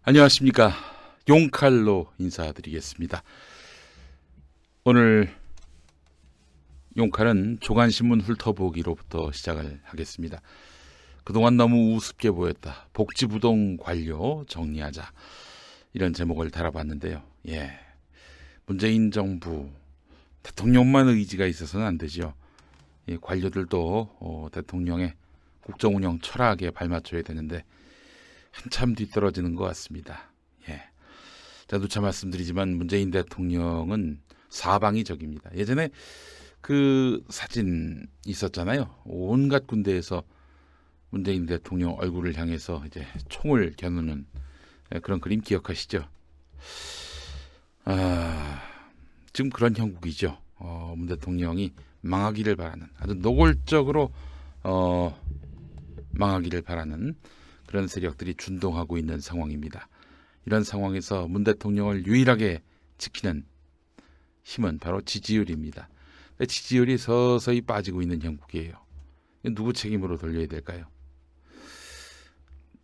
안녕하십니까. 용칼로 인사드리겠습니다. 오늘 용칼은 조간신문 훑어보기로부터 시작을 하겠습니다. 그동안 너무 우습게 보였다. 복지부동 관료 정리하자. 이런 제목을 달아봤는데요. 문재인 정부 대통령만 의지가 있어서는 안 되죠. 관료들도 대통령의 국정운영 철학에 발맞춰야 되는데 한참 뒤떨어지는 것 같습니다. 자, 누차 말씀드리지만 문재인 대통령은 사방이 적입니다. 예전에 그 사진 있었잖아요. 온갖 군데에서 문재인 대통령 얼굴을 향해서 이제 총을 겨누는 그런 그림 기억하시죠? 지금 그런 형국이죠. 문 대통령이 망하기를 바라는, 아주 노골적으로 망하기를 바라는 그런 세력들이 준동하고 있는 상황입니다. 이런 상황에서 문 대통령을 유일하게 지키는 힘은 바로 지지율입니다. 지지율이 서서히 빠지고 있는 형국이에요. 누구 책임으로 돌려야 될까요?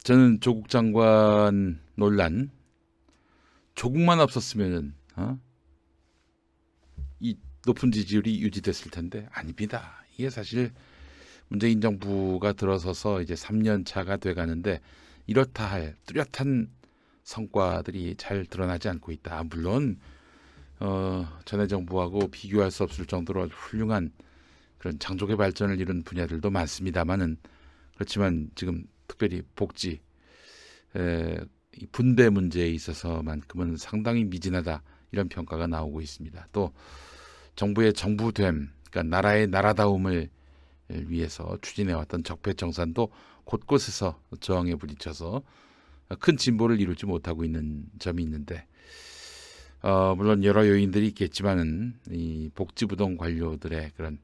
저는 조국 장관 논란, 조국만 없었으면 이 높은 지지율이 유지됐을 텐데 아닙니다. 이게 사실 문재인 정부가 들어서서 이제 3년 차가 돼가는데 이렇다 할 뚜렷한 성과들이 잘 드러나지 않고 있다. 물론 전에 정부하고 비교할 수 없을 정도로 훌륭한 그런 장족의 발전을 이룬 분야들도 많습니다만은, 그렇지만 지금 특별히 복지 이 분배 문제에 있어서만큼은 상당히 미진하다, 이런 평가가 나오고 있습니다. 또 정부의 정부됨, 그러니까 나라의 나라다움을 위해서 추진해왔던 적폐청산도 곳곳에서 저항에 부딪혀서 큰 진보를 이루지 못하고 있는 점이 있는데, 물론 여러 요인들이 있겠지만은 이 복지부동 관료들의 그런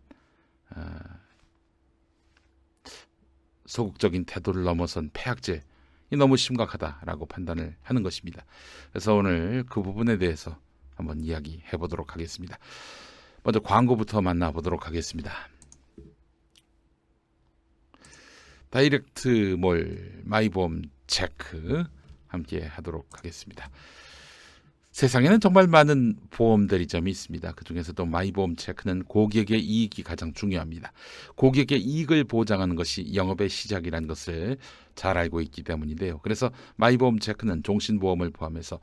소극적인 태도를 넘어선 폐악질이 너무 심각하다라고 판단을 하는 것입니다. 그래서 오늘 그 부분에 대해서 한번 이야기해 보도록 하겠습니다. 먼저 광고부터 만나보도록 하겠습니다. 다이렉트몰 마이보험 체크 함께 하도록 하겠습니다. 세상에는 정말 많은 보험 대리점이 있습니다. 그중에서도 마이보험 체크는 고객의 이익이 가장 중요합니다. 고객의 이익을 보장하는 것이 영업의 시작이라는 것을 잘 알고 있기 때문인데요. 그래서 마이보험 체크는 종신보험을 포함해서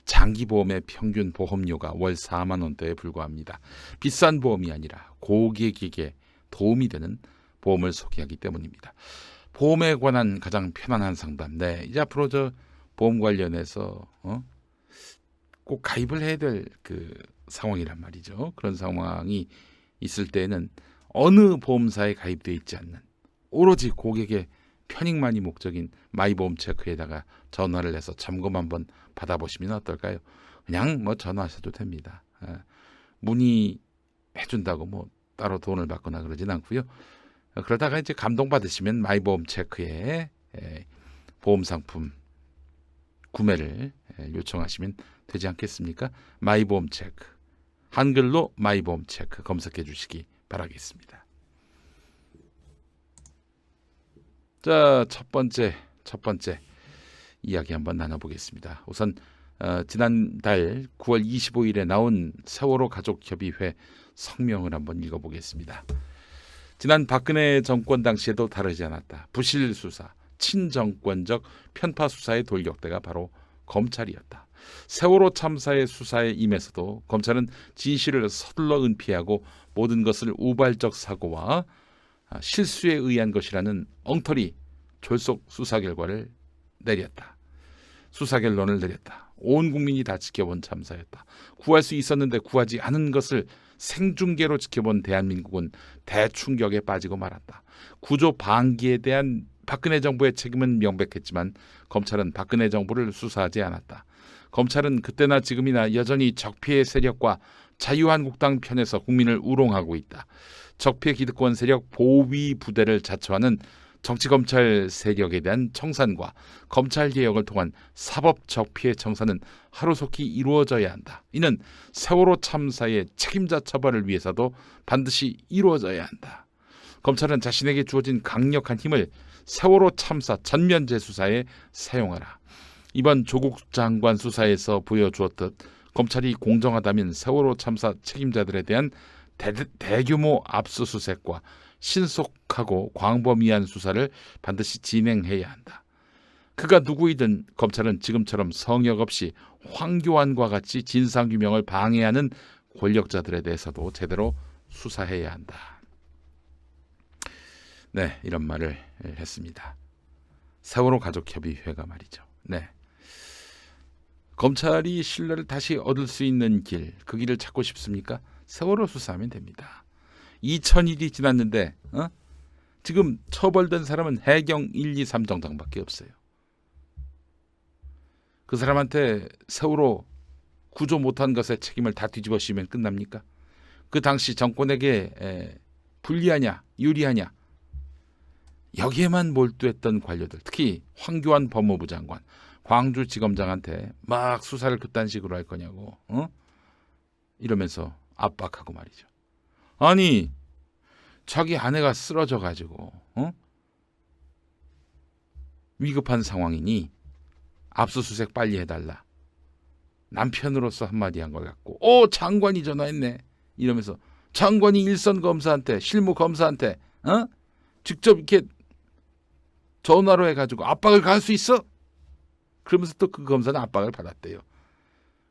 장기보험의 평균 보험료가 월 4만 원대에 불과합니다. 비싼 보험이 아니라 고객에게 도움이 되는 보험을 소개하기 때문입니다. 보험에 관한 가장 편안한 상담. 이제 앞으로 저 보험 관련해서 꼭 가입을 해야 될 그 상황이란 말이죠. 그런 상황이 있을 때는 어느 보험사에 가입되어 있지 않는, 오로지 고객의 편익만이 목적인 마이보험 체크에다가 전화를 해서 점검 한번 받아보시면 어떨까요? 그냥 전화하셔도 됩니다. 문의해 준다고 따로 돈을 받거나 그러진 않고요. 그러다가 이제 감동받으시면 마이보험 체크에 보험 상품 구매를 요청하시면 되지 않겠습니까? 마이보험 체크, 한글로 마이보험 체크 검색해 주시기 바라겠습니다. 자, 첫 번째 이야기 한번 나눠보겠습니다. 우선 지난달 9월 25일에 나온 세월호 가족협의회 성명을 한번 읽어보겠습니다. 지난 박근혜 정권 당시에도 다르지 않았다. 부실 수사, 친정권적 편파 수사의 돌격대가 바로 검찰이었다. 세월호 참사의 수사에 임해서도 검찰은 진실을 서둘러 은폐하고 모든 것을 우발적 사고와 실수에 의한 것이라는 엉터리 졸속 수사 결과를 내렸다. 수사 결론을 내렸다. 온 국민이 다 지켜본 참사였다. 구할 수 있었는데 구하지 않은 것을 생중계로 지켜본 대한민국은 대충격에 빠지고 말았다. 구조 방기에 대한 박근혜 정부의 책임은 명백했지만 검찰은 박근혜 정부를 수사하지 않았다. 검찰은 그때나 지금이나 여전히 적폐의 세력과 자유한국당 편에서 국민을 우롱하고 있다. 적폐 기득권 세력 보위 부대를 자처하는 정치검찰 세력에 대한 청산과 검찰개혁을 통한 사법 적폐의 청산은 하루속히 이루어져야 한다. 이는 세월호 참사의 책임자 처벌을 위해서도 반드시 이루어져야 한다. 검찰은 자신에게 주어진 강력한 힘을 세월호 참사 전면 재수사에 사용하라. 이번 조국 장관 수사에서 보여주었듯 검찰이 공정하다면 세월호 참사 책임자들에 대한 대규모 압수수색과 신속하고 광범위한 수사를 반드시 진행해야 한다. 그가 누구이든 검찰은 지금처럼 성역 없이 황교안과 같이 진상규명을 방해하는 권력자들에 대해서도 제대로 수사해야 한다. 네, 이런 말을 했습니다. 세월호 가족협의회가 말이죠. 네, 검찰이 신뢰를 다시 얻을 수 있는 길, 그 길을 찾고 싶습니까? 세월호 수사하면 됩니다. 2000일이 지났는데 지금 처벌된 사람은 해경 1, 2, 3 정당밖에 없어요. 그 사람한테 세월호 구조 못한 것의 책임을 다 뒤집어 씌우면 끝납니까? 그 당시 정권에게 불리하냐 유리하냐 여기에만 몰두했던 관료들, 특히 황교안 법무부 장관, 광주지검장한테 막 수사를 그딴 식으로 할 거냐고 이러면서 압박하고 말이죠. 아니 자기 아내가 쓰러져 가지고 위급한 상황이니 압수수색 빨리 해달라. 남편으로서 한마디 한 걸 갖고 장관이 전화했네 이러면서 장관이 일선 검사한테 실무 검사한테 직접 이렇게 전화로 해가지고 압박을 가할 수 있어? 그러면서 또 그 검사는 압박을 받았대요.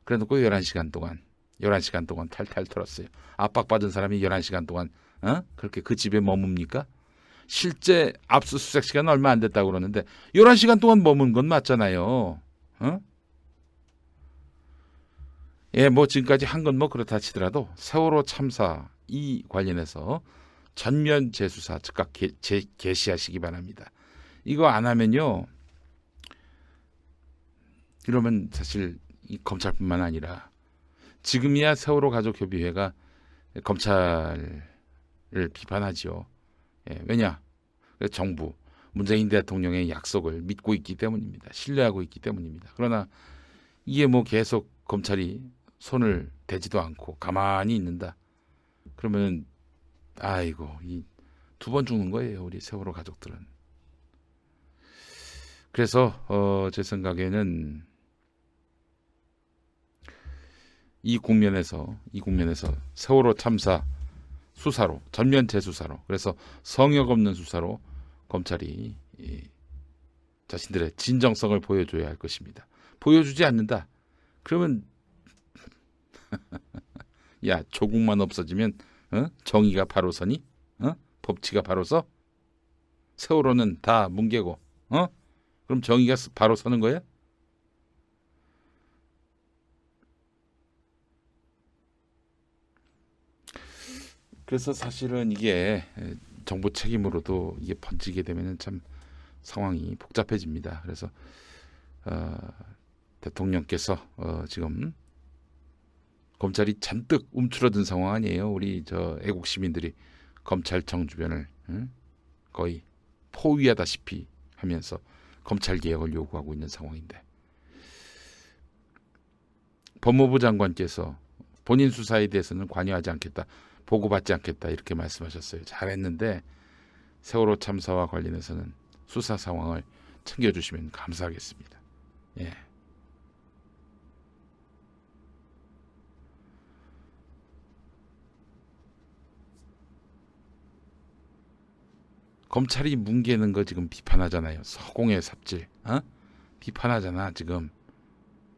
그래놓고 11시간 동안 탈탈 털었어요. 압박받은 사람이 11시간 동안 그렇게 그 집에 머뭅니까? 실제 압수수색 시간은 얼마 안 됐다고 그러는데 11시간 동안 머문 건 맞잖아요. 예, 뭐 지금까지 한 건 뭐 그렇다 치더라도 세월호 참사 이 관련해서 전면 재수사 즉각 개시하시기 바랍니다. 이거 안 하면요, 이러면 사실 이 검찰뿐만 아니라 지금이야 세월호 가족협의회가 검찰을 비판하죠. 예, 왜냐? 정부 문재인 대통령의 약속을 믿고 있기 때문입니다. 신뢰하고 있기 때문입니다. 그러나 이게 뭐 계속 검찰이 손을 대지도 않고 가만히 있는다. 그러면 아이고 이 두 번 죽는 거예요, 우리 세월호 가족들은. 그래서 제 생각에는 이 국면에서 세월호 참사 수사로 전면 재수사로, 그래서 성역 없는 수사로 검찰이 자신들의 진정성을 보여줘야 할 것입니다. 보여주지 않는다. 그러면 야, 조국만 없어지면 정의가 바로 서니? 법치가 바로 서? 세월호는 다 뭉개고 그럼 정의가 바로 서는 거야? 그래서 사실은 이게 정부 책임으로도 이게 번지게 되면 참 상황이 복잡해집니다. 그래서 대통령께서 지금 검찰이 잔뜩 움츠러든 상황 아니에요. 우리 저 애국 시민들이 검찰청 주변을 거의 포위하다시피 하면서 검찰 개혁을 요구하고 있는 상황인데, 법무부 장관께서 본인 수사에 대해서는 관여하지 않겠다, 보고받지 않겠다 이렇게 말씀하셨어요. 잘했는데 세월호 참사와 관련해서는 수사 상황을 챙겨주시면 감사하겠습니다. 예. 검찰이 뭉개는 거 지금 비판하잖아요. 서공의 삽질, 비판하잖아 지금.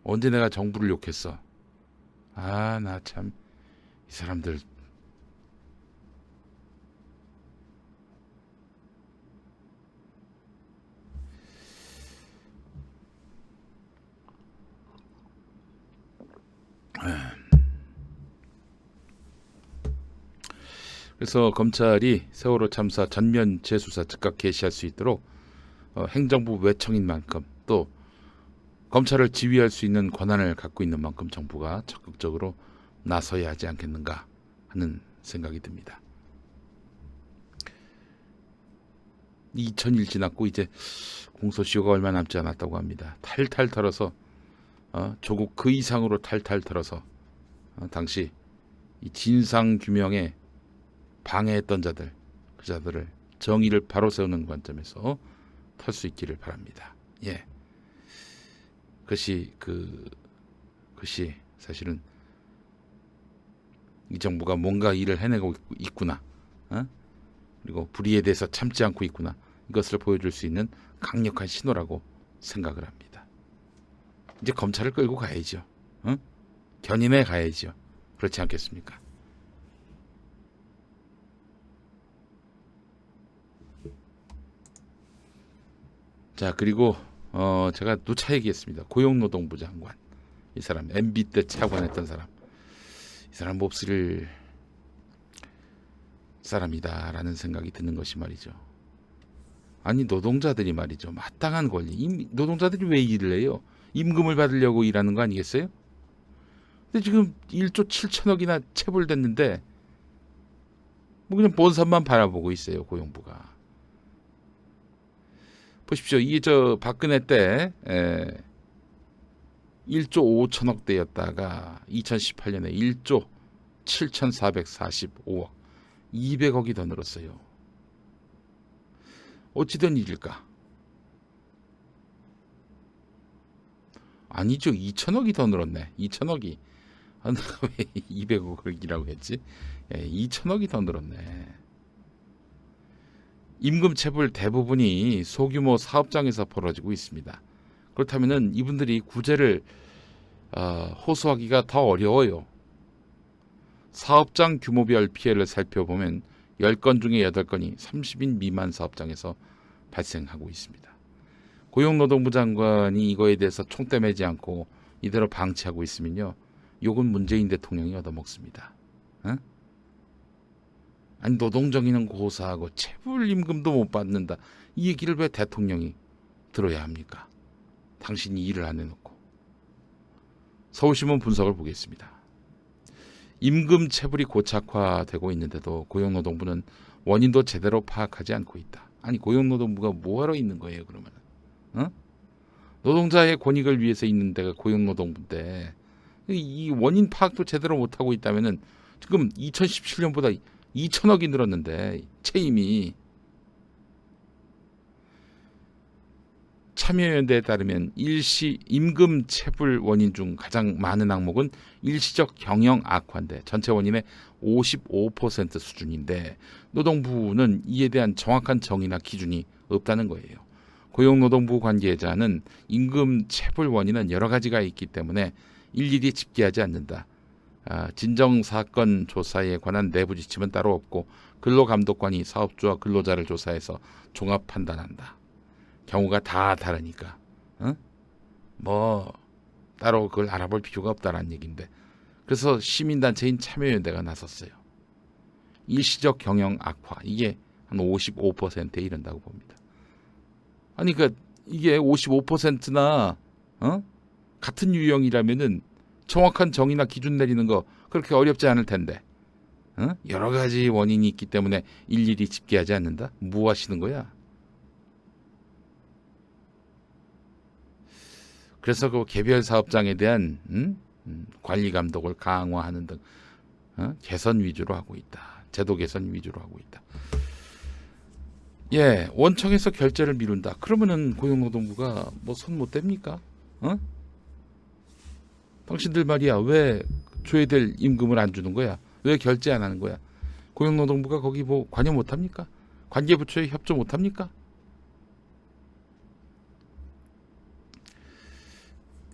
언제 내가 정부를 욕했어? 아, 나 참 이 사람들. 그래서 검찰이 세월호 참사 전면 재수사 즉각 개시할 수 있도록 행정부 외청인 만큼 또 검찰을 지휘할 수 있는 권한을 갖고 있는 만큼 정부가 적극적으로 나서야 하지 않겠는가 하는 생각이 듭니다. 2000일 지났고 이제 공소시효가 얼마 남지 않았다고 합니다. 탈탈 털어서 조국 그 이상으로 탈탈 털어서 당시 이 진상 규명에 방해했던 자들, 그 자들을 정의를 바로 세우는 관점에서 털 수 있기를 바랍니다. 예. 그것이 사실은 이 정부가 뭔가 일을 해내고 있구나. 그리고 불의에 대해서 참지 않고 있구나. 이것을 보여줄 수 있는 강력한 신호라고 생각을 합니다. 이제 검찰을 끌고 가야죠. 견인해 가야죠. 그렇지 않겠습니까? 자, 그리고 제가 누차 얘기했습니다. 고용노동부 장관. 이 사람 MB 때 차관했던 사람. 이 사람 몹쓸 사람이다라는 생각이 드는 것이 말이죠. 아니 노동자들이 말이죠. 마땅한 권리. 노동자들이 왜 일을 해요? 임금을 받으려고 일하는 거 아니겠어요? 근데 지금 1조 7천억이나 체불됐는데 뭐 그냥 본선만 바라보고 있어요. 고용부가. 보십시오. 이게 박근혜 때 1조 5천억 대였다가 2018년에 1조 7,445억 200억이 더 늘었어요. 어찌된 일일까? 아니죠. 2천억이 더 늘었네. 2천억이. 왜 200억이라고 했지? 2천억이 더 늘었네. 임금 체불 대부분이 소규모 사업장에서 벌어지고 있습니다. 그렇다면 이분들이 구제를 호소하기가 더 어려워요. 사업장 규모별 피해를 살펴보면 10건 중에 8건이 30인 미만 사업장에서 발생하고 있습니다. 고용노동부 장관이 이거에 대해서 총대 매지 않고 이대로 방치하고 있으면요. 욕은 문재인 대통령이 얻어먹습니다. 아니 노동정의는 고사하고 체불 임금도 못 받는다. 이 얘기를 왜 대통령이 들어야 합니까? 당신이 일을 안 해놓고. 서울신문 분석을 보겠습니다. 임금 체불이 고착화되고 있는데도 고용노동부는 원인도 제대로 파악하지 않고 있다. 아니 고용노동부가 뭐하러 있는 거예요 그러면? 노동자의 권익을 위해서 있는 데가 고용노동부인데 이 원인 파악도 제대로 못하고 있다면 지금 2017년보다 2천억이 늘었는데 채임이 참여연대에 따르면 일시 임금 체불 원인 중 가장 많은 항목은 일시적 경영 악화인데 전체 원인의 55% 수준인데 노동부는 이에 대한 정확한 정의나 기준이 없다는 거예요. 고용노동부 관계자는 임금 체불 원인은 여러 가지가 있기 때문에 일일이 집계하지 않는다. 진정사건 조사에 관한 내부 지침은 따로 없고 근로감독관이 사업주와 근로자를 조사해서 종합 판단한다. 경우가 다 다르니까 뭐 따로 그걸 알아볼 필요가 없다라는 얘기인데 그래서 시민단체인 참여연대가 나섰어요. 일시적 경영 악화 이게 한 55%에 이른다고 봅니다. 아니 그러니까 이게 55%나 같은 유형이라면은 정확한 정의나 기준 내리는 거 그렇게 어렵지 않을 텐데 여러 가지 원인이 있기 때문에 일일이 집계하지 않는다? 뭐 하시는 거야? 그래서 그 개별 사업장에 대한 관리 감독을 강화하는 등 개선 위주로 하고 있다. 제도 개선 위주로 하고 있다. 예, 원청에서 결제를 미룬다. 그러면은 고용노동부가 뭐 손 못 댑니까? 당신들 말이야 왜 줘야 될 임금을 안 주는 거야? 왜 결제 안 하는 거야? 고용노동부가 거기 뭐 관여 못 합니까? 관계부처에 협조 못 합니까?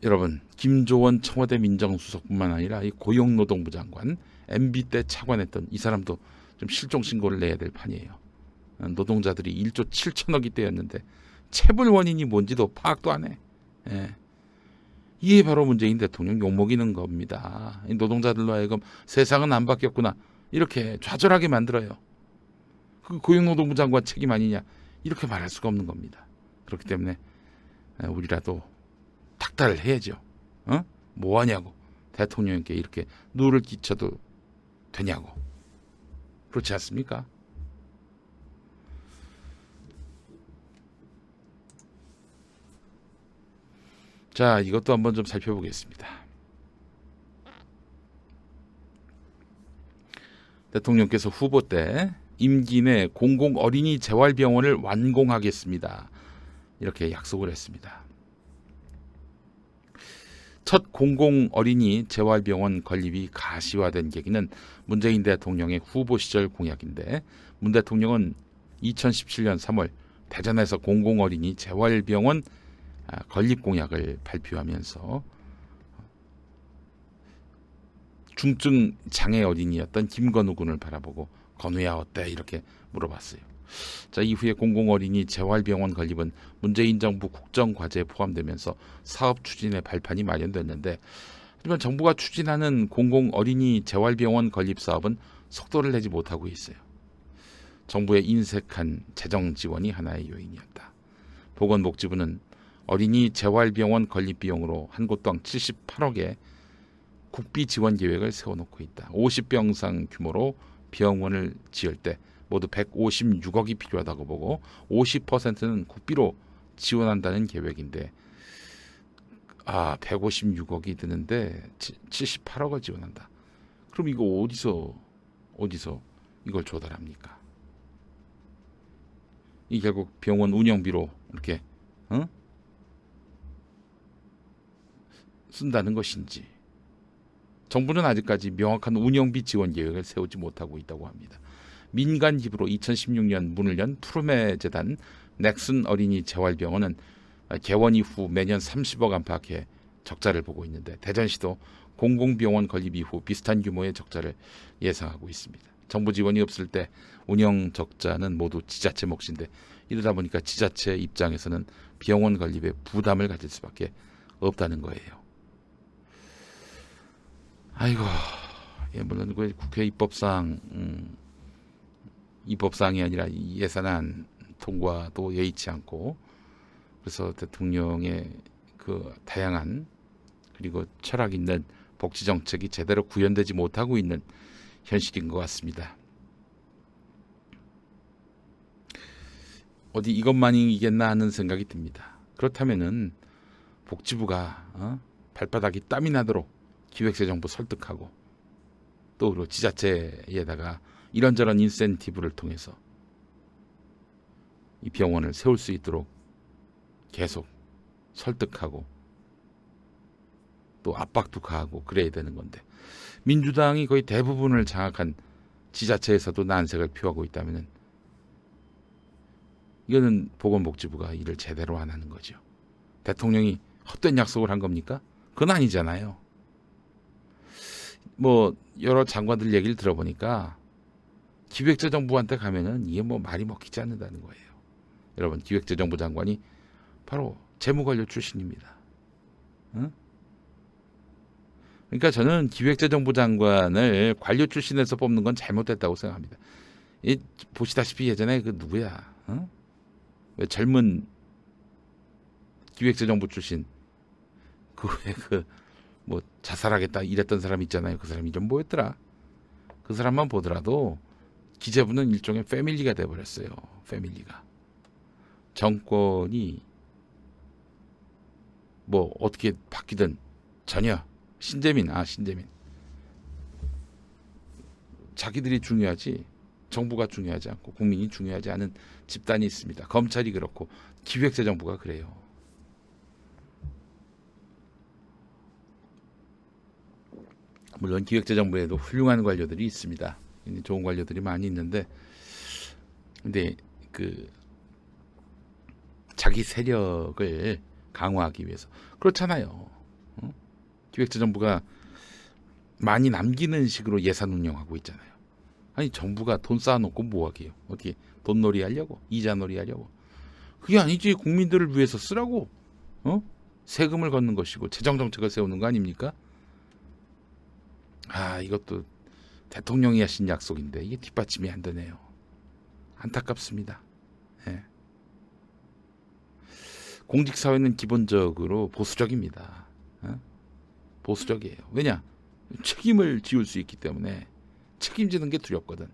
여러분 김조원 청와대 민정수석뿐만 아니라 이 고용노동부 장관 MB 때 차관했던 이 사람도 좀 실종 신고를 내야 될 판이에요. 노동자들이 1조 7천억이 떼였는데 체불 원인이 뭔지도 파악도 안 해. 예. 이게 바로 문재인 대통령 욕먹이는 겁니다. 노동자들로 하여금 세상은 안 바뀌었구나 이렇게 좌절하게 만들어요. 그 고용노동부 장관 책임 아니냐 이렇게 말할 수가 없는 겁니다. 그렇기 때문에 우리라도 탁달을 해야죠. 뭐 하냐고 대통령께 이렇게 누를 끼쳐도 되냐고. 그렇지 않습니까? 자, 이것도 한번 좀 살펴보겠습니다. 대통령께서 후보 때 임기 내 공공 어린이 재활병원을 완공하겠습니다. 이렇게 약속을 했습니다. 첫 공공 어린이 재활병원 건립이 가시화된 계기는 문재인 대통령의 후보 시절 공약인데, 문 대통령은 2017년 3월 대전에서 공공 어린이 재활병원 건립 공약을 발표하면서 중증 장애 어린이였던 김건우 군을 바라보고 건우야 어때? 이렇게 물어봤어요. 자, 이후에 공공 어린이 재활병원 건립은 문재인 정부 국정 과제에 포함되면서 사업 추진의 발판이 마련됐는데, 하지만 정부가 추진하는 공공 어린이 재활병원 건립 사업은 속도를 내지 못하고 있어요. 정부의 인색한 재정 지원이 하나의 요인이었다. 보건복지부는 어린이 재활병원 건립 비용으로 한 곳당 78억의 국비 지원 계획을 세워놓고 있다. 50병상 규모로 병원을 지을 때 모두 156억이 필요하다고 보고 50%는 국비로 지원한다는 계획인데, 156억이 드는데 78억을 지원한다. 그럼 이거 어디서 이걸 조달합니까? 이 결국 병원 운영비로 이렇게 쓴다는 것인지, 정부는 아직까지 명확한 운영비 지원 계획을 세우지 못하고 있다고 합니다. 민간 기부로 2016년 문을 연 푸르메 재단 넥슨 어린이 재활병원은 개원 이후 매년 30억 안팎의 적자를 보고 있는데, 대전시도 공공병원 건립 이후 비슷한 규모의 적자를 예상하고 있습니다. 정부 지원이 없을 때 운영 적자는 모두 지자체 몫인데, 이러다 보니까 지자체 입장에서는 병원 건립에 부담을 가질 수밖에 없다는 거예요. 아이고, 물론 그 국회 입법사항이 아니라 예산안 통과도 여의치 않고, 그래서 대통령의 그 다양한 그리고 철학 있는 복지 정책이 제대로 구현되지 못하고 있는 현실인 것 같습니다. 어디 이것만이겠나 하는 생각이 듭니다. 그렇다면은 복지부가 발바닥이 땀이 나도록 기획재정부 설득하고, 또 그리고 지자체에다가 이런저런 인센티브를 통해서 이 병원을 세울 수 있도록 계속 설득하고 또 압박도 가하고 그래야 되는 건데, 민주당이 거의 대부분을 장악한 지자체에서도 난색을 표하고 있다면 이거는 보건복지부가 일을 제대로 안 하는 거죠. 대통령이 헛된 약속을 한 겁니까? 그건 아니잖아요. 여러 장관들 얘기를 들어보니까 기획재정부한테 가면은 이게 말이 먹히지 않는다는 거예요. 여러분, 기획재정부 장관이 바로 재무관료 출신입니다. 그러니까 저는 기획재정부 장관을 관료 출신에서 뽑는 건 잘못됐다고 생각합니다. 보시다시피 예전에 그 누구야? 왜 젊은 기획재정부 출신 자살하겠다 이랬던 사람 있잖아요. 그 사람 이름 뭐였더라? 그 사람만 보더라도 기재부는 일종의 패밀리가 돼버렸어요. 패밀리가. 정권이 어떻게 바뀌든 전혀 신재민. 자기들이 중요하지 정부가 중요하지 않고 국민이 중요하지 않은 집단이 있습니다. 검찰이 그렇고 기획재정부가 그래요. 물론 기획재정부에도 훌륭한 관료들이 있습니다. 좋은 관료들이 많이 있는데, 근데 자기 세력을 강화하기 위해서 그렇잖아요. 기획재정부가 많이 남기는 식으로 예산 운영하고 있잖아요. 아니, 정부가 돈 쌓아놓고 뭐하게요? 어떻게 돈놀이 하려고? 이자놀이 하려고? 그게 아니지. 국민들을 위해서 쓰라고. 세금을 걷는 것이고 재정정책을 세우는 거 아닙니까? 이것도 대통령이 하신 약속인데 이게 뒷받침이 안 되네요. 안타깝습니다. 예. 공직사회는 기본적으로 보수적입니다. 보수적이에요. 왜냐? 책임을 지울 수 있기 때문에 책임지는 게 두렵거든.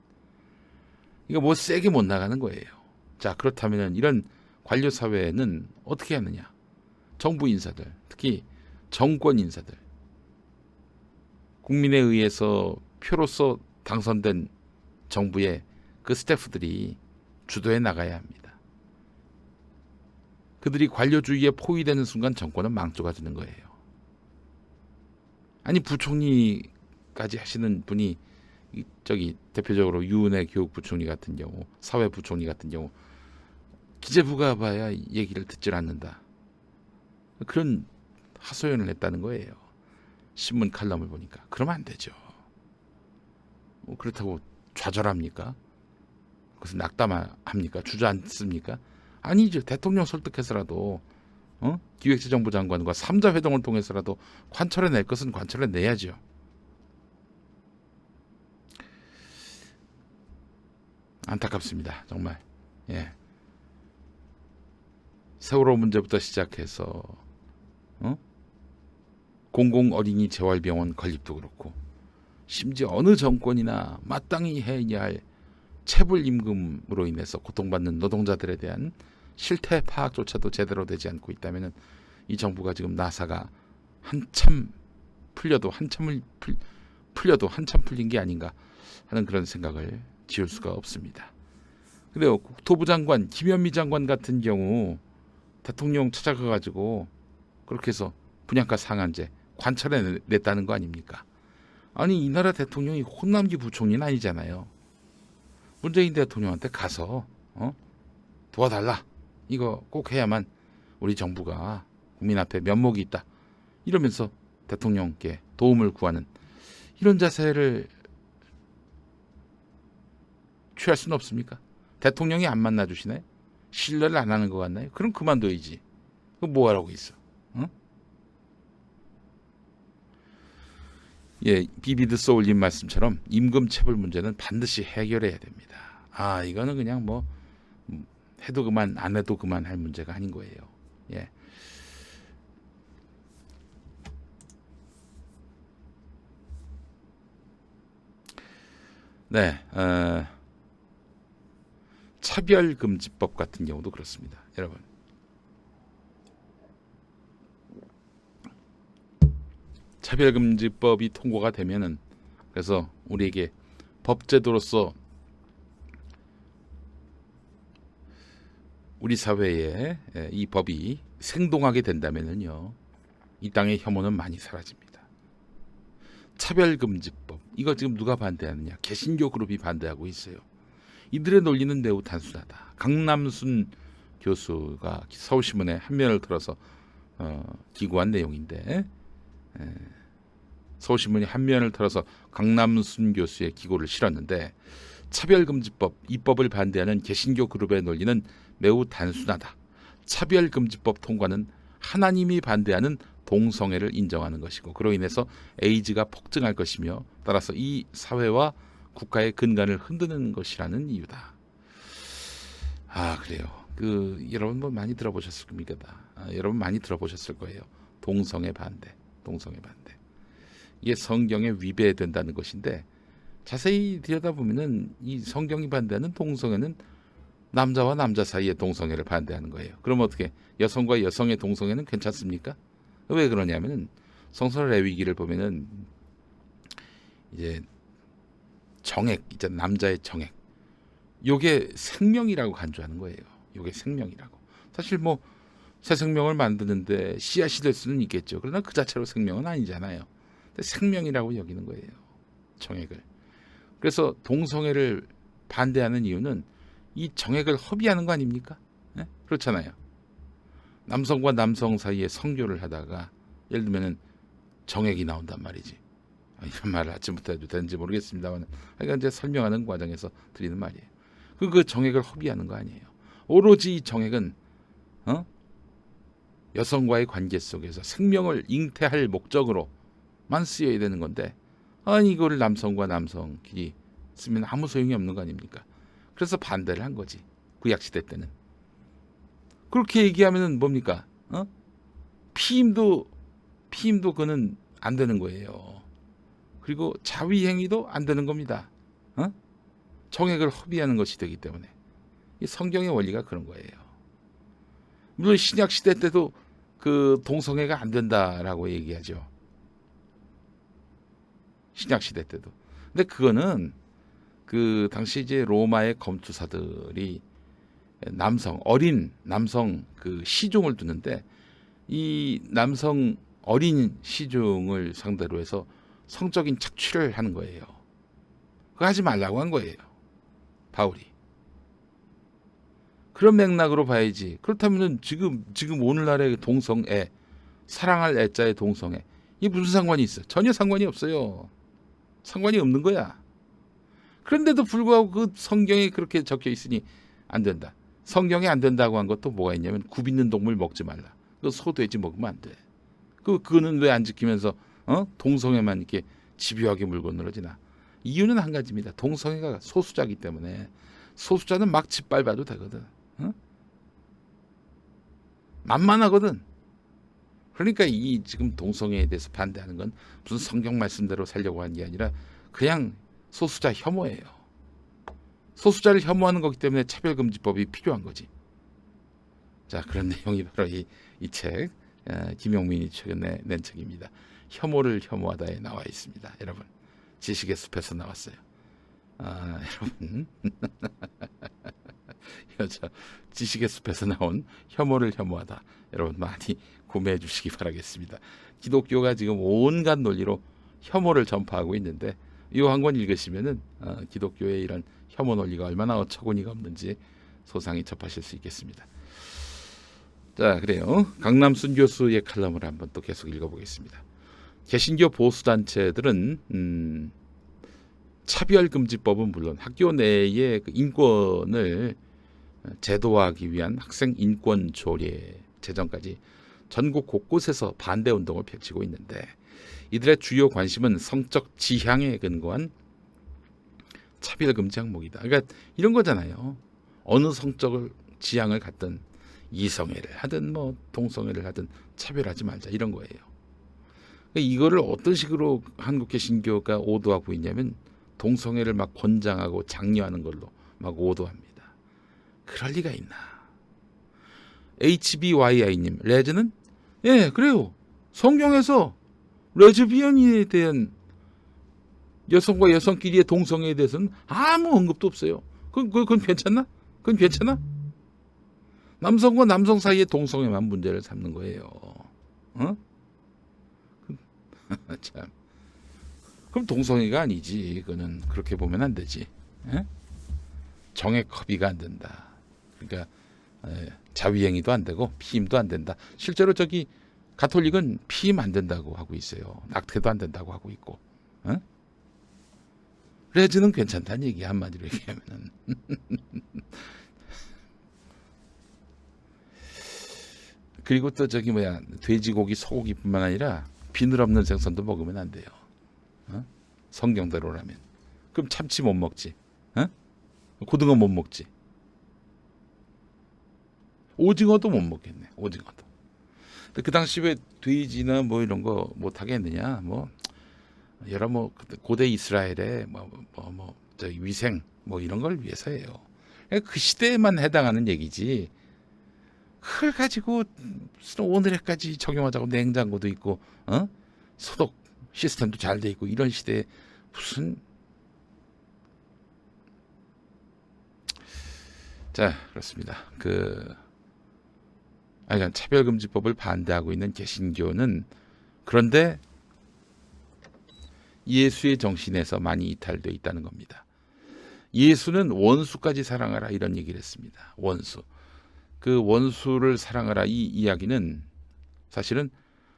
이거 세게 못 나가는 거예요. 자, 그렇다면 이런 관료 사회는 어떻게 하느냐? 정부 인사들, 특히 정권 인사들, 국민에 의해서 표로서 당선된 정부의 그 스태프들이 주도해 나가야 합니다. 그들이 관료주의에 포위되는 순간 정권은 망조가 되는 거예요. 아니 부총리까지 하시는 분이 저기 대표적으로 유은혜 교육부총리 같은 경우, 사회부총리 같은 경우 기재부가 봐야 얘기를 듣질 않는다. 그런 하소연을 했다는 거예요. 신문 칼럼을 보니까. 그러면 안 되죠. 그렇다고 좌절합니까? 그것은 낙담합니까? 주저앉습니까? 아니죠. 대통령 설득해서라도 기획재정부 장관과 3자 회동을 통해서라도 관철해 낼 것은 관철해 내야죠. 안타깝습니다. 정말. 예. 세월호 문제부터 시작해서 공공 어린이 재활병원 건립도 그렇고 심지어 어느 정권이나 마땅히 해야 할 체불 임금으로 인해서 고통받는 노동자들에 대한 실태 파악조차도 제대로 되지 않고 있다면 이 정부가 지금 나사가 한참 풀려도 한참 풀린 게 아닌가 하는 그런 생각을 지울 수가 없습니다. 근데 국토부 장관 김현미 장관 같은 경우 대통령 찾아가가지고 그렇게 해서 분양가 상한제 관철해 냈다는 거 아닙니까? 아니 이 나라 대통령이 혼남기 부총리는 아니잖아요. 문재인 대통령한테 가서 도와달라. 이거 꼭 해야만 우리 정부가 국민 앞에 면목이 있다. 이러면서 대통령께 도움을 구하는 이런 자세를 취할 수는 없습니까? 대통령이 안 만나주시나요? 신뢰를 안 하는 것 같나요? 그럼 그만둬야지. 그거 뭐하라고 있어? 예, 비비드 소울님 말씀처럼 임금 체불 문제는 반드시 해결해야 됩니다. 이거는 그냥 뭐 해도 그만 안 해도 그만 할 문제가 아닌 거예요. 예. 네, 차별금지법 같은 경우도 그렇습니다. 여러분, 차별금지법이 통과가 되면은 그래서 우리에게 법제도로서 우리 사회에 이 법이 생동하게 된다면은요, 이 땅의 혐오는 많이 사라집니다. 차별금지법 이거 지금 누가 반대하느냐? 개신교 그룹이 반대하고 있어요. 이들의 논리는 매우 단순하다. 강남순 교수가 서울신문에 한 면을 들어서 기고한 내용인데 서울신문이 한 면을 들어서 강남순 교수의 기고를 실었는데 차별금지법 이 법을 반대하는 개신교 그룹의 논리는 매우 단순하다. 차별금지법 통과는 하나님이 반대하는 동성애를 인정하는 것이고 그로 인해서 에이즈가 폭증할 것이며 따라서 이 사회와 국가의 근간을 흔드는 것이라는 이유다. 그래요. 여러분 뭐 많이 들어보셨을 겁니다. 여러분 많이 들어보셨을 거예요. 동성애 반대. 이게 성경에 위배된다는 것인데 자세히 들여다보면은 이 성경이 반대하는 동성애는 남자와 남자 사이의 동성애를 반대하는 거예요. 그럼 어떻게 여성과 여성의 동성애는 괜찮습니까? 왜 그러냐면은 성서 레위기를 보면은 이제 정액 있잖아 남자의 정액 요게 생명이라고 간주하는 거예요. 요게 생명이라고. 사실 뭐 새 생명을 만드는데 씨앗이 될 수는 있겠죠. 그러나 그 자체로 생명은 아니잖아요. 근데 생명이라고 여기는 거예요. 정액을. 그래서 동성애를 반대하는 이유는 이 정액을 허비하는 거 아닙니까? 네? 그렇잖아요. 남성과 남성 사이에 성교를 하다가 예를 들면은 정액이 나온단 말이지. 이런 말을 아침부터 해도 되는지 모르겠습니다만 그러니까 이제 설명하는 과정에서 드리는 말이에요. 그 정액을 허비하는 거 아니에요. 오로지 이 정액은 여성과의 관계 속에서 생명을 잉태할 목적으로만 쓰여야 되는 건데 이거를 남성과 남성끼리 쓰면 아무 소용이 없는 거 아닙니까? 그래서 반대를 한 거지. 구약시대 때는. 그렇게 얘기하면은 뭡니까? 피임도 그는 안 되는 거예요. 그리고 자위행위도 안 되는 겁니다. 정액을 허비하는 것이 되기 때문에 이 성경의 원리가 그런 거예요. 물론 신약 시대 때도 그 동성애가 안 된다라고 얘기하죠. 신약 시대 때도. 근데 그거는 그 당시 이제 로마의 검투사들이 어린 남성 그 시종을 두는데 이 남성 어린 시중을 상대로 해서 성적인 착취를 하는 거예요. 그거 하지 말라고 한 거예요, 바울이. 그런 맥락으로 봐야지. 그렇다면은 지금 오늘날의 동성애, 사랑할 애자의 동성애, 이게 무슨 상관이 있어? 전혀 상관이 없어요. 상관이 없는 거야. 그런데도 불구하고 그 성경에 그렇게 적혀 있으니 안 된다. 성경에 안 된다고 한 것도 뭐가 있냐면 굽 있는 동물 먹지 말라. 그 소, 돼지 먹으면 안 돼. 그거는 왜 안 지키면서 동성애만 이렇게 집요하게 물고 늘어지나? 이유는 한 가지입니다. 동성애가 소수자이기 때문에. 소수자는 막 짓밟아도 되거든. 만만하거든. 그러니까 이 지금 동성애에 대해서 반대하는 건 무슨 성경 말씀대로 살려고 하는 게 아니라 그냥 소수자 혐오예요. 소수자를 혐오하는 거기 때문에 차별금지법이 필요한 거지. 그런 내용이 바로 이 책, 김용민이 최근에 낸 책입니다. 혐오를 혐오하다에 나와 있습니다. 여러분, 지식의 숲에서 나왔어요. 여러분, 지식의 숲에서 나온 혐오를 혐오하다, 여러분 많이 구매해 주시기 바라겠습니다. 기독교가 지금 온갖 논리로 혐오를 전파하고 있는데 이 한 권 읽으시면은 기독교의 이런 혐오 논리가 얼마나 어처구니가 없는지 소상히 접하실 수 있겠습니다. 자, 그래요. 강남순 교수의 칼럼을 한번 또 계속 읽어보겠습니다. 개신교 보수단체들은 차별금지법은 물론 학교 내의 그 인권을 제도화하기 위한 학생 인권 조례 제정까지 전국 곳곳에서 반대 운동을 펼치고 있는데, 이들의 주요 관심은 성적 지향에 근거한 차별금지 항목이다. 그러니까 이런 거잖아요. 어느 성적을 지향을 갖든 이성애를 하든 뭐 동성애를 하든 차별하지 말자, 이런 거예요. 그러니까 이거를 어떤 식으로 한국 개신교가 오도하고 있냐면 동성애를 막 권장하고 장려하는 걸로 막 오도합니다. 그럴 리가 있나? HBYI님, 레즈는? 예, 그래요. 성경에서 레즈비언에 대한 여성과 여성끼리의 동성애에 대해서는 아무 언급도 없어요. 그건 괜찮나? 그건 괜찮아? 남성과 남성 사이의 동성애만 문제를 삼는 거예요. 참. 그럼 동성애가 아니지. 그거는 그렇게 보면 안 되지. 정액 허비가 안 된다. 그러니까 자위행위도 안 되고 피임도 안 된다. 실제로 저기 가톨릭은 피임 안 된다고 하고 있어요. 낙태도 안 된다고 하고 있고. 레즈는 괜찮다는 얘기, 한마디로 얘기하면은. 그리고 또 저기 돼지고기, 소고기뿐만 아니라 비늘 없는 생선도 먹으면 안 돼요. 성경대로라면. 그럼 참치 못 먹지. 고등어 못 먹지. 오징어도 못 먹겠네. 오징어도. 그 당시 왜 돼지나 뭐 이런 거 못 하겠느냐? 뭐 여러 고대 이스라엘의 저 위생 뭐 이런 걸 위해서예요. 그 시대에만 해당하는 얘기지. 그걸 가지고 오늘에까지 적용하자고 냉장고도 있고 소독 시스템도 잘 돼 있고 이런 시대에 무슨. 자, 그렇습니다. 차별금지법을 반대하고 있는 개신교는 그런데 예수의 정신에서 많이 이탈되어 있다는 겁니다. 예수는 원수까지 사랑하라, 이런 얘기를 했습니다. 원수. 그 원수를 사랑하라, 이 이야기는 사실은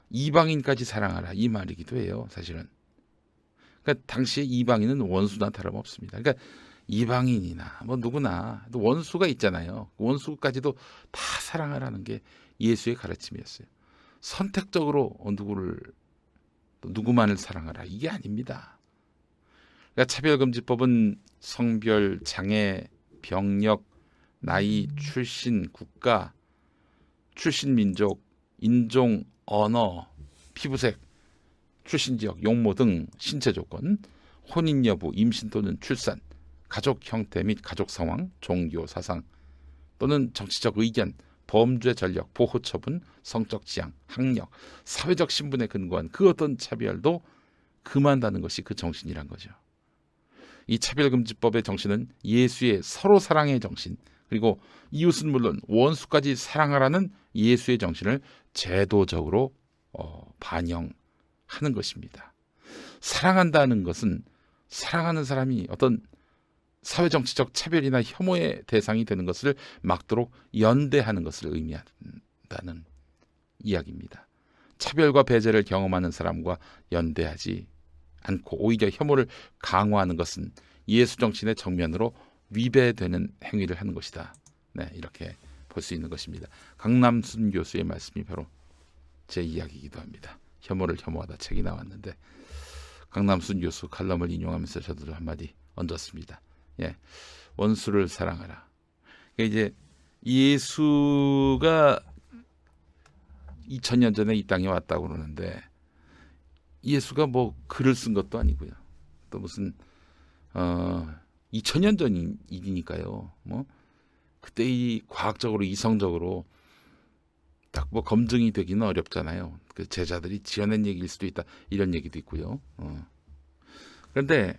이방인까지 사랑하라, 이 말이기도 해요. 사실은. 그러니까 당시에 이방인은 원수나 다름없습니다. 그러니까 이방인이나 뭐 누구나 또 원수가 있잖아요. 원수까지도 다 사랑하라는 게 예수의 가르침이었어요. 선택적으로 누구만을 사랑하라, 이게 아닙니다. 그러니까 차별금지법은 성별, 장애, 병력, 나이, 출신, 국가, 출신 민족, 인종, 언어, 피부색, 출신 지역, 용모 등 신체 조건, 혼인 여부, 임신 또는 출산, 가족 형태 및 가족 상황, 종교, 사상 또는 정치적 의견, 범죄 전력, 보호 처분, 성적 지향, 학력, 사회적 신분에 근거한 그 어떤 차별도 금한다는 것이 그 정신이란 거죠. 이 차별금지법의 정신은 예수의 서로 사랑의 정신, 그리고 이웃은 물론 원수까지 사랑하라는 예수의 정신을 제도적으로 반영하는 것입니다. 사랑한다는 것은 사랑하는 사람이 어떤 사회정치적 차별이나 혐오의 대상이 되는 것을 막도록 연대하는 것을 의미한다는 이야기입니다. 차별과 배제를 경험하는 사람과 연대하지 않고 오히려 혐오를 강화하는 것은 예수 정신의 정면으로 위배되는 행위를 하는 것이다. 네, 이렇게 볼 수 있는 것입니다. 강남순 교수의 말씀이 바로 제 이야기이기도 합니다. 혐오를 혐오하다 책이 나왔는데 강남순 교수 칼럼을 인용하면서 저도 한마디 얹었습니다. 예, 원수를 사랑하라. 그러니까 이제 예수가 2000년 전에 이 땅에 왔다고 그러는데 예수가 뭐 글을 쓴 것도 아니고요. 또 무슨 2000년 전 일이니까요. 뭐 그때 이 과학적으로 이성적으로 딱 뭐 검증이 되기는 어렵잖아요. 그 제자들이 지어낸 얘기일 수도 있다 이런 얘기도 있고요. 그런데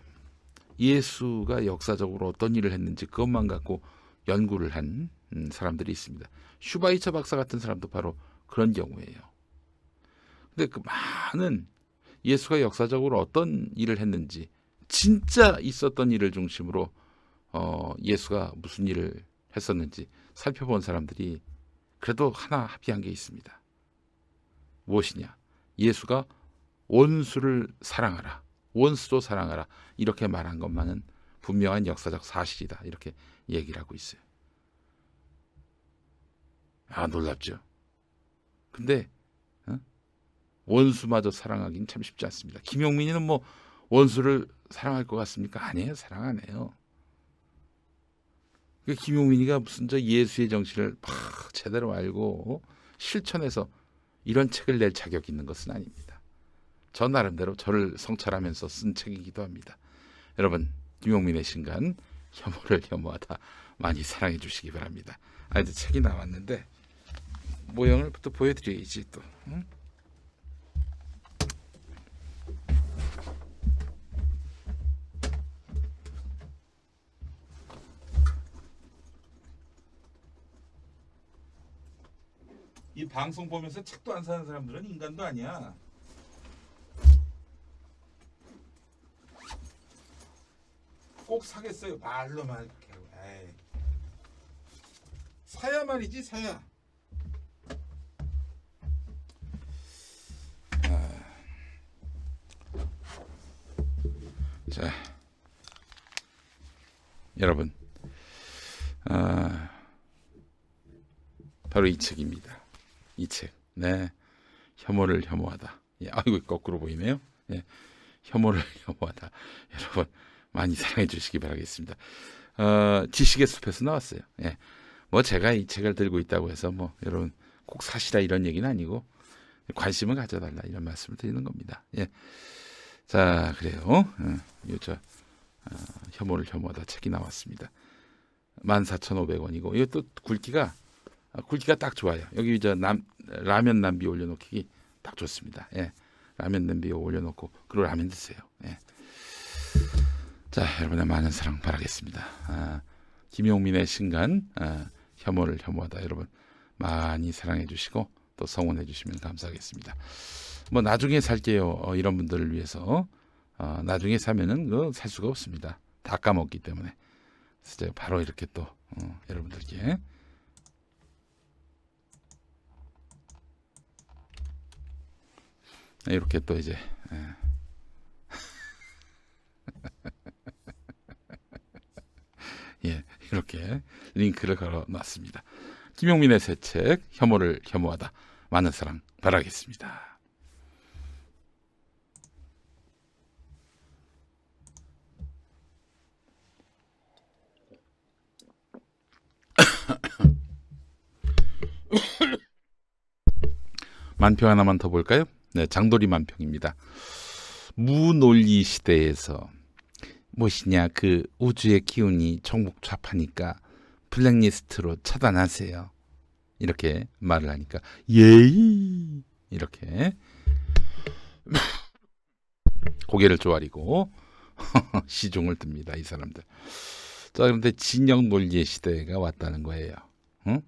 예수가 역사적으로 어떤 일을 했는지 그것만 갖고 연구를 한 사람들이 있습니다. 슈바이처 박사 같은 사람도 바로 그런 경우예요. 근데 그 많은 예수가 역사적으로 어떤 일을 했는지 진짜 있었던 일을 중심으로 예수가 무슨 일을 했었는지 살펴본 사람들이 그래도 하나 합의한 게 있습니다. 무엇이냐? 예수가 원수를 사랑하라. 원수도 사랑하라. 이렇게 말한 것만은 분명한 역사적 사실이다. 이렇게 얘기를 하고 있어요. 아, 놀랍죠? 근데 원수마저 사랑하기는 참 쉽지 않습니다. 김용민이는 뭐 원수를 사랑할 것 같습니까? 아니에요. 사랑 안 해요. 김용민이가 무슨 저 예수의 정신을 막 제대로 알고 실천해서 이런 책을 낼 자격이 있는 것은 아닙니다. 저 나름대로 저를 성찰하면서 쓴 책이기도 합니다. 여러분, 김용민의 신간 혐오를 혐오하다 많이 사랑해 주시기 바랍니다. 이제 책이 나왔는데 모형을 또 보여드려야지 또. 응? 이 방송 보면서 책도 안 사는 사람들은 인간도 아니야. 꼭 사겠어요. 말로만 이렇게. 에이. 사야 말이지 사야. 자, 여러분, 바로 이 책입니다. 이 책, 네, 혐오를 혐오하다. 예, 아이고 거꾸로 보이네요. 예, 혐오를 혐오하다. 여러분 많이 사랑해 주시기 바라겠습니다. 지식의 숲에서 나왔어요. 예, 뭐 제가 이 책을 들고 있다고 해서 뭐 여러분 꼭 사시라 이런 얘기는 아니고 관심을 가져달라 이런 말씀을 드리는 겁니다. 예, 자 그래요. 혐오를 혐오하다 책이 나왔습니다. 14,500원이고 이것도 굵기가 딱 좋아요. 여기 이제 라면 냄비 올려놓기 딱 좋습니다. 예, 라면 냄비 올려놓고 그리고 라면 드세요. 예. 자, 여러분의 많은 사랑 바라겠습니다. 김용민의 신간 혐오를 혐오하다 여러분 많이 사랑해 주시고 또 성원해 주시면 감사하겠습니다. 뭐 나중에 살게요. 이런 분들을 위해서 나중에 사면은 살 수가 없습니다. 다 까먹기 때문에 그래서 제가 바로 이렇게 또 여러분들께 이렇게 또 이제 예, 이렇게 링크를 걸어 놨습니다. 김용민의 새 책 혐오를 혐오하다 많은 사랑 바라겠습니다. 만평 하나만 더 볼까요? 네, 장도리 만평입니다. 무논리 시대에서 무엇이냐 그 우주의 기운이 총복잡하니까 블랙리스트로 차단하세요. 이렇게 말을 하니까 예이 이렇게 고개를 조아리고 시종을 듭니다. 이 사람들. 자 그런데 진영 논리의 시대가 왔다는 거예요. 응?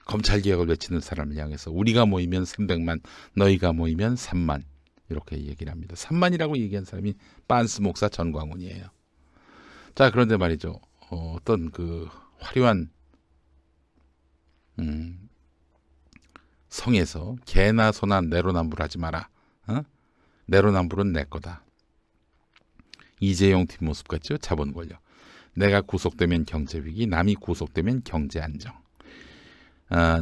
검찰개혁을 외치는 사람을 향해서 우리가 모이면 300만, 너희가 모이면 3만 이렇게 얘기를 합니다. 3만이라고 얘기한 사람이 빤스 목사 전광훈이에요. 자, 그런데 말이죠. 어떤 그 화려한 성에서 개나 소나 내로남불하지 마라. 내로남불은 내 거다. 이재용 뒷모습 같죠? 자본 권력. 내가 구속되면 경제 위기, 남이 구속되면 경제 안정.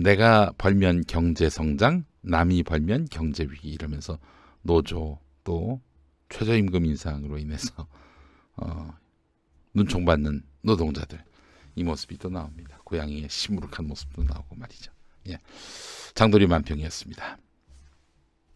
내가 벌면 경제 성장, 남이 벌면 경제 위기 이러면서 노조 또 최저임금 인상으로 인해서 눈총받는 노동자들 이 모습이 또 나옵니다. 고양이의 시무룩한 모습도 나오고 말이죠. 예. 장도리 만평이었습니다.